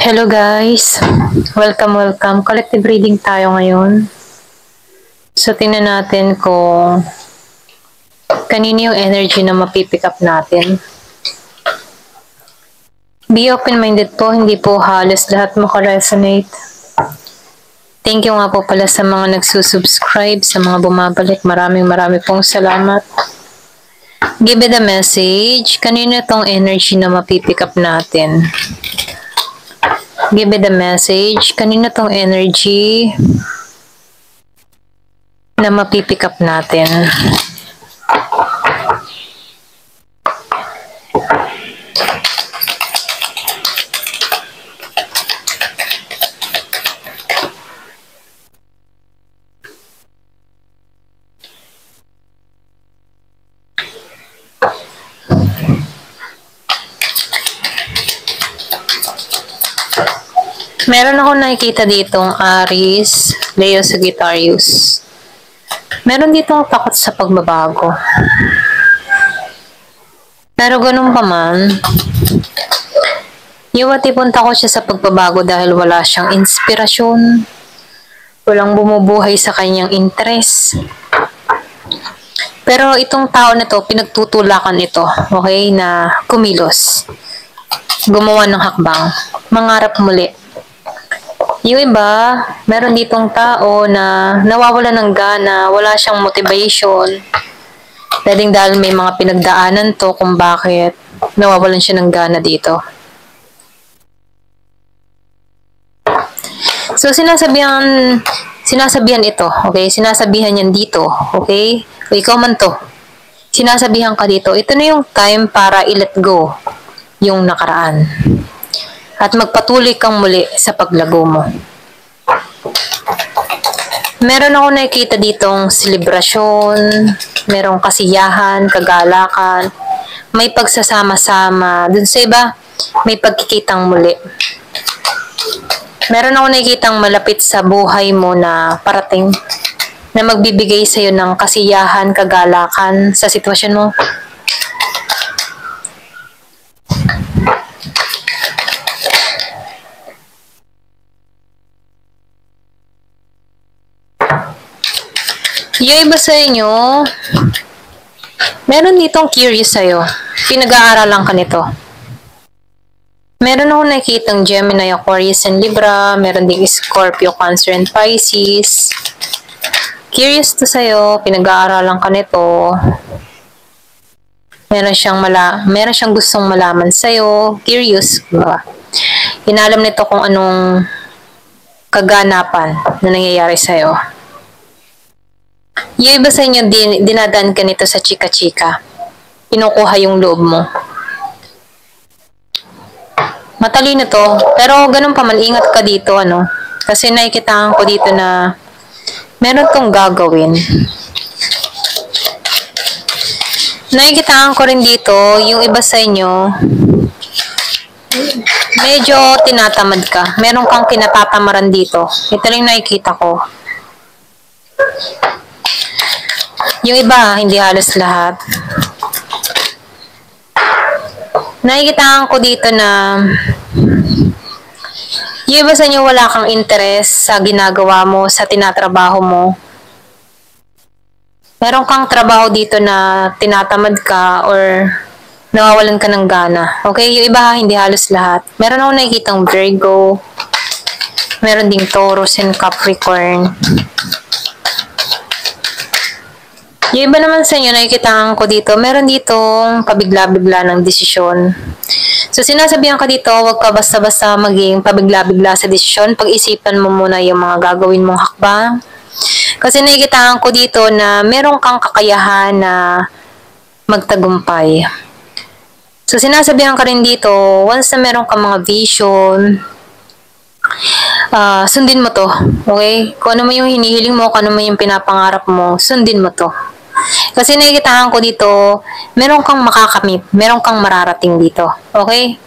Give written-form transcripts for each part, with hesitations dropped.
Hello guys! Welcome. Collective reading tayo ngayon. So tingnan natin kung kanino yung energy na mapipick up natin. Be open-minded po, hindi po halos lahat makaresonate. Thank you nga po pala sa mga nagsusubscribe, sa mga bumabalik. Maraming pong salamat. Give it a message. Kanino tong energy na mapipick up natin? Give it a message. Kanino tong energy na mapipick up natin? Meron ako nakikita ditong Aries, Leo, Sagittarius. Meron ditong takot sa pagbabago. Pero ganun pa man, yung tipong takot siya sa pagbabago dahil wala siyang inspirasyon, walang bumubuhay sa kanyang interes. Pero itong tao na to, pinagtutulakan ito, okay, na kumilos, gumawa ng hakbang, mangarap muli. Yung iba, meron ditong tao na nawawala ng gana, wala siyang motivation. Pwedeng dahil may mga pinagdaanan to kung bakit nawawalan siya ng gana dito. So, sinasabihan ito, okay? Sinasabihan yan dito, okay? O ikaw man to, sinasabihan ka dito, ito na yung time para i-let go yung nakaraan. At magpatuloy kang muli sa paglago mo. Meron ako nakikita ditong selebrasyon, merong kasiyahan, kagalakan, may pagsasama-sama. Dun sa iba, may pagkikitang muli. Meron ako nakikitang malapit sa buhay mo na parating, na magbibigay sa'yo ng kasiyahan, kagalakan sa sitwasyon mo. Yung iba sa inyo, meron ditong curious sa'yo. Pinag-aaralan ka nito. Meron ako nakikitang Gemini, Aquarius, and Libra. Meron ding Scorpio, Cancer, and Pisces. Curious to sa'yo. Pinag-aaralan ka nito. Meron siyang gustong malaman sa'yo. Curious. Diba? Inalam nito kung anong kaganapan na nangyayari sa'yo. Yung iba sa inyo, dinadaan ka nito sa chika-chika. Kinukuha yung loob mo. Matalino to. Pero ganun pa man, ingat ka dito, ano. Kasi nakikitaan ko dito na meron tong gagawin. Nakikitaan ko rin dito, yung iba sa inyo, medyo tinatamad ka. Meron kang kinatatamaran dito. Ito lang nakikita ko. Yung iba, hindi halos lahat. Nakikitaan ko dito na yung iba sa inyo wala kang interest sa ginagawa mo, sa tinatrabaho mo. Meron kang trabaho dito na tinatamad ka or nawawalan ka ng gana. Okay? Yung iba, hindi halos lahat. Meron ako nakikitang Virgo. Meron ding Taurus and Capricorn. Yung iba naman sa inyo, nakikitaan ko dito, meron ditong pabigla-bigla ng desisyon. So, sinasabihan ka dito, huwag ka basta-basta maging pabigla-bigla sa desisyon. Pag-isipan mo muna yung mga gagawin mong hakbang. Kasi nakikitaan ko dito na meron kang kakayahan na magtagumpay. So, sinasabihan ka rin dito, once na meron kang mga vision, sundin mo to. Okay? Kung ano mo yung hinihiling mo, kung ano mo yung pinapangarap mo, sundin mo to. Kasi nakikitaan ko dito, meron kang makakamit, meron kang mararating dito. Okay?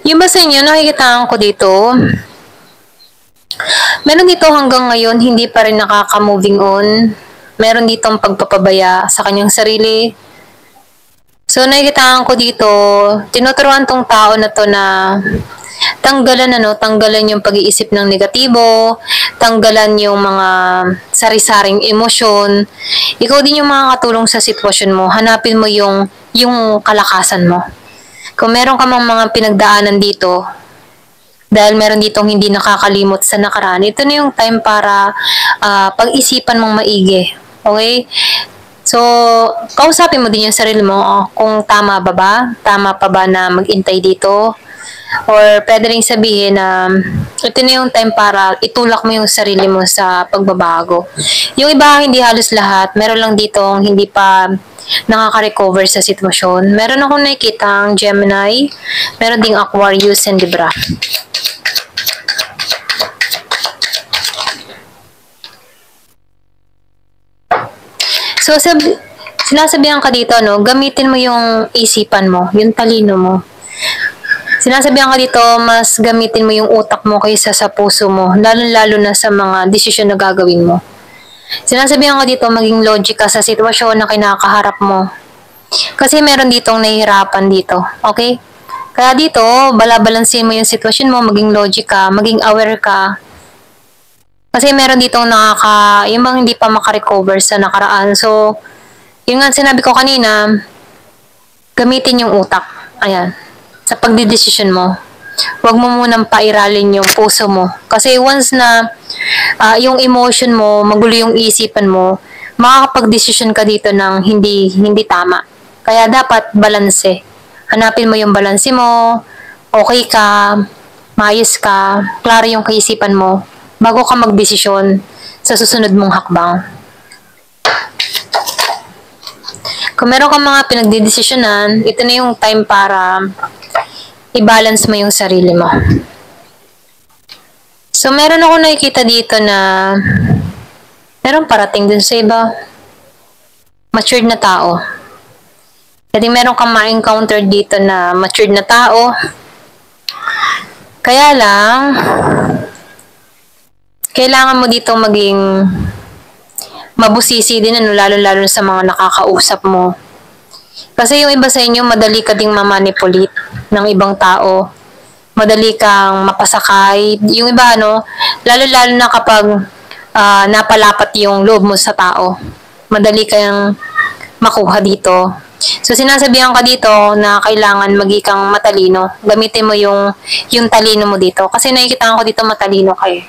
Yung ba sa inyo, nakikita ko dito, meron dito hanggang ngayon, hindi pa rin nakaka-moving on. Meron ditong pagpapabaya sa kanyang sarili. So, nakikita ko dito, tinuturuan tong tao na to na tanggalan yung pag-iisip ng negatibo, tanggalan yung mga sari-saring emosyon. Ikaw din yung makakatulong sa sitwasyon mo. Hanapin mo yung kalakasan mo. Kung meron ka mang mga pinagdaanan dito, dahil meron ditong hindi nakakalimot sa nakaraan, ito na yung time para pag-isipan mong maigi. Okay? So, kausapin mo din yung sarili mo kung tama ba? Tama pa ba na mag-intay dito? Or pwede rin sabihin na ito na yung time para itulak mo yung sarili mo sa pagbabago. Yung iba, hindi halos lahat. Meron lang ditong hindi pa nakaka-recover sa sitwasyon. Meron akong nakikita ang Gemini, meron ding Aquarius and Libra. So, sinasabihan ka dito, no, gamitin mo yung isipan mo, yung talino mo. Sinasabihan ka dito, mas gamitin mo yung utak mo kaysa sa puso mo, lalo-lalo na sa mga desisyon na gagawin mo. Sinasabihan ka dito, maging logic ka sa sitwasyon na kinakaharap mo. Kasi meron ditong nahihirapan dito, okay? Kaya dito, balabalansin mo yung sitwasyon mo, maging logic ka, maging aware ka. Kasi meron ditong yung bang hindi pa makarecover sa nakaraan. So, yung nga sinabi ko kanina, gamitin yung utak. Ayan. Sa pagdidesisyon mo. Huwag mo munang pairalin yung puso mo. Kasi once na yung emotion mo, magulo yung isipan mo, makakapag-desisyon ka dito ng hindi tama. Kaya dapat balanse. Hanapin mo yung balanse mo, okay ka, maayos ka, klaro yung kaisipan mo, bago ka magdesisyon sa susunod mong hakbang. Kung meron kang mga pinagdidesisyonan, ito na yung time para i-balance mo yung sarili mo. So, meron ako nakikita dito na meron parating dun sa iba. Matured na tao. Kasi meron kang ma-encounter dito na matured na tao. Kaya lang, kailangan mo dito maging mabusisi din, lalo-lalo sa mga nakakausap mo. Kasi yung iba sa inyo, madali ka ding mamanipulate ng ibang tao. Madali kang mapasakay. Yung iba, lalo-lalo na kapag napalapat yung loob mo sa tao. Madali kang makuha dito. So, sinasabihan ka dito na kailangan maging kang matalino. Gamitin mo yung talino mo dito. Kasi nakikita ko dito matalino kayo.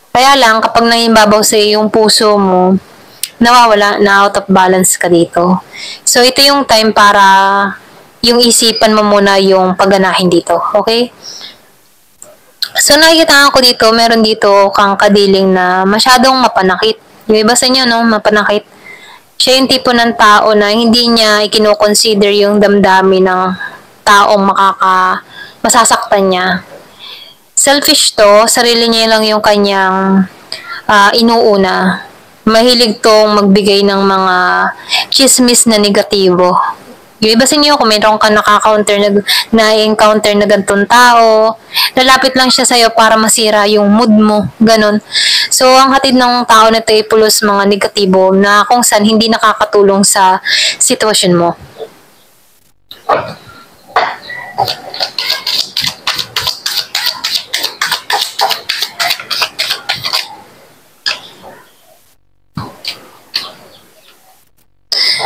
Kaya lang, kapag nangibabaw sa yung puso mo, nawawala, na out of balance ka dito. So, ito yung time para yung isipan mo muna yung pagganahin dito. Okay? So, nakikita ko dito, meron dito kang kadiling na masyadong mapanakit. Yung iba sa inyo, mapanakit. Siya yung tipo ng tao na hindi niya ikinoconsider yung damdamin ng taong masasaktan niya. Selfish to, sarili niya lang yung kanyang inuuna. Mahilig tong magbigay ng mga chismis na negatibo. Yung iba sa inyo, kung meron ka na-encounter na gantong tao, lalapit lang siya sa'yo para masira yung mood mo, ganun. So, ang hatid ng tao na ito ay pulos mga negatibo na kung saan hindi nakakatulong sa sitwasyon mo.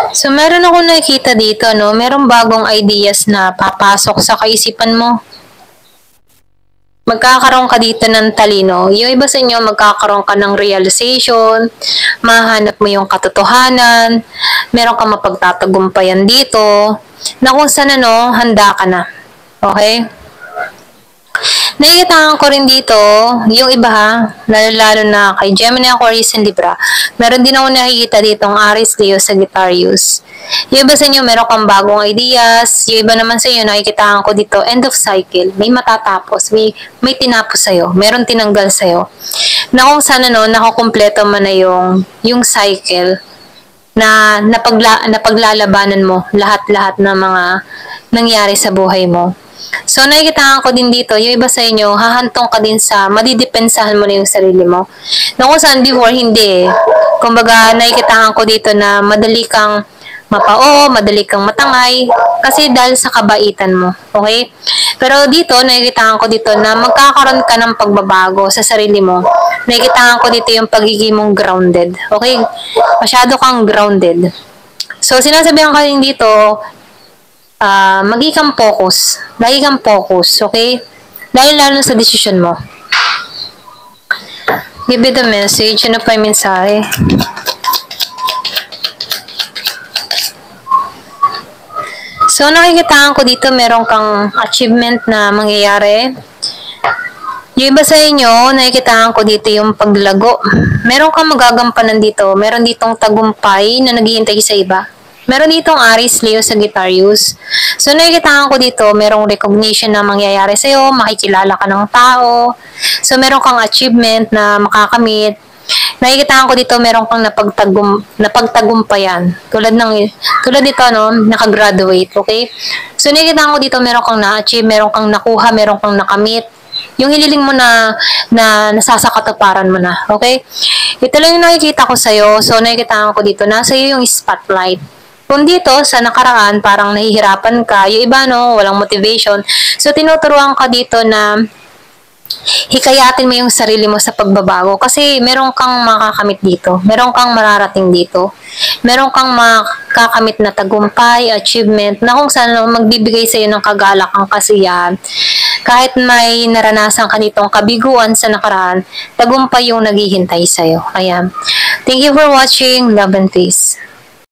So, meron ako nakikita dito, merong bagong ideas na papasok sa kaisipan mo. Magkakaroon ka dito ng talino. Yung iba sa inyo, magkakaroon ka ng realization, mahanap mo yung katotohanan, meron ka mapagtatagumpayan dito, na kung saan handa ka na. Okay? Nakikita ko rin dito, yung iba lalo na kay Gemini, Aquarius, and Libra, meron din ako nakikita ditong Aries, Leo, Sagittarius. Yung iba sa inyo, meron kang bagong ideas. Yung iba naman sa inyo, nakikita ko dito, end of cycle. May matatapos, may tinapos sa'yo, meron tinanggal sa'yo. Na kung sana nakakumpleto mo na yung cycle na napaglalabanan mo lahat-lahat ng mga nangyari sa buhay mo. So, nakikitaan ko din dito, yung iba sa inyo, hahantong ka din sa madidepensahan mo na yung sarili mo. Na kung saan before, hindi eh. Kumbaga, nakikitaan ko dito na madali kang mapao, madali kang matangay, kasi dahil sa kabaitan mo. Okay? Pero dito, nakikitaan ko dito na magkakaroon ka ng pagbabago sa sarili mo. Nakikitaan ko dito yung pagiging mong grounded. Okay? Masyado kang grounded. So, sinasabihan ka din dito, maging kang focus. Lagi kang focus, okay? Lalo sa decision mo. Give it a message. Ano pa yung mensahe? So, nakikitaan ko dito, meron kang achievement na mangyayari. Yung iba sa inyo, nakikitaan ko dito yung paglago. Meron kang magagampanan dito. Meron ditong tagumpay na naghihintay sa iba. Meron ditong Aries, Leo, Sagittarius. So, nakikitaan ko dito, merong recognition na mangyayari sa'yo, makikilala ka ng tao. So, meron kang achievement na makakamit. Nakikitaan ko dito, meron kang napagtagumpayan. Tulad dito, no, nakagraduate, okay? So, nakikitaan ko dito, meron kang na-achieve, meron kang nakuha, meron kang nakamit. Yung hililing mo na nasasakatuparan mo na, okay? Ito lang yung nakikita ko sa'yo. So, nakikitaan ko dito, nasa iyo yung spotlight. Kung dito, sa nakaraan, parang nahihirapan ka. Yung iba, no, walang motivation. So, tinuturuan ka dito na hikayatin mo yung sarili mo sa pagbabago. Kasi, meron kang makakamit dito. Meron kang mararating dito. Meron kang makakamit na tagumpay, achievement, na kung saan magbibigay sa'yo ng kagalakang kasiyahan. Kahit may naranasan ka nitong kabiguan sa nakaraan, tagumpay yung naghihintay sa'yo. Ayan. Thank you for watching. Love and peace.